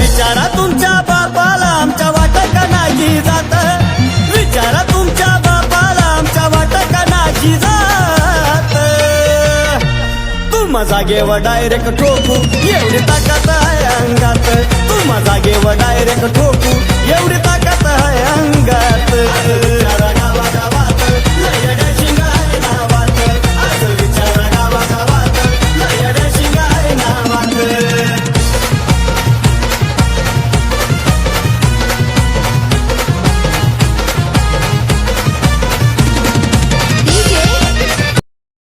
विचारा तुमच्या बापाला आमच्या वाटत का नाही जात, विचारा तुमच्या बापाला आमच्या वाटत का नाही जात. तू जागेवर डायरेक्ट ठोकू एवढी ताकद आहे अंगात, तू जागेवर डायरेक्ट ठोकू एवढी ताकद आहे अंगात. विचारा गावागावात लय डॅशिंग आहे नावात, आज विचारा गावागावात लय डॅशिंग आहे नावात.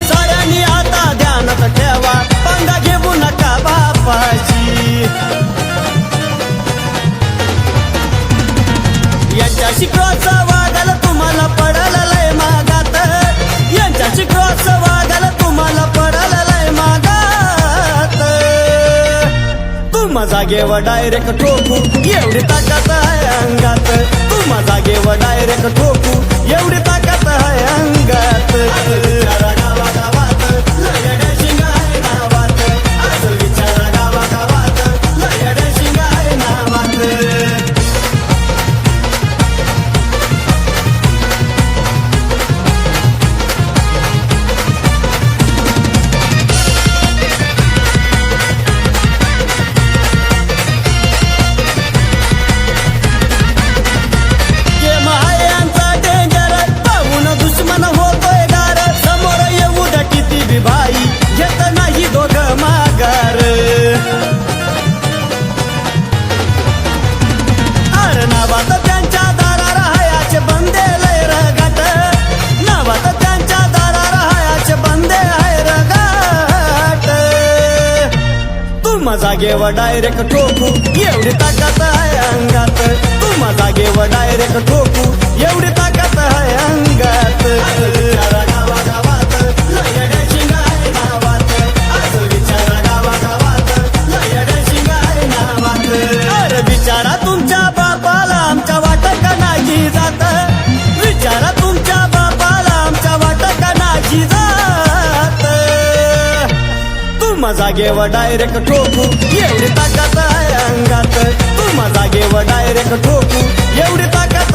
साऱ्यांनी आता ध्यानात ठेवा, पंगा घेऊ नका बापाची. यांच्याशी क्रॉस वागायला तुम्हाला पडायला लय मागात, यांच्याशी क्रॉस वागायला तुम्हाला पडायला लय मागात. तू जागेवर डायरेक्ट ठोकू एवढी ताकद आहे अंगात, तू जागेवर डायरेक्ट ठोकू एवढी ताकद आहे अंगात. विचारा गावागावात लय डॅशिंग आहे नावात, आज विचारा गावागावात लय डॅशिंग आहे नावात. भाई घेत नाही दोघं माघार, अरे नावात त्यांच्या दारा राहायचे बंदे लय रगाट, नावात त्यांच्या दारा राहायचे बंदे आहे रगाट. तू जागेवर डायरेक्ट ठोकू एवढी ताकद आहे अंगात, तू जागेवर डायरेक्ट ठोकू एवढी ताकद आहे अंगात. विचारा गावागावात लय डॅशिंग आहे नावात, आज विचारा गावागावात लय डॅशिंग आहे नावात. अरे विचारा तुमच्या बापाला आमच्या वाटत का नाही जात, विचारा तुमच्या बापाला आमच्या वाटत का नाही जात. तू जागेवर डायरेक्ट ठोकू एवढी ताकद आहे अंगात, तू जागेवर डायरेक्ट ठोकू एवढी ताकद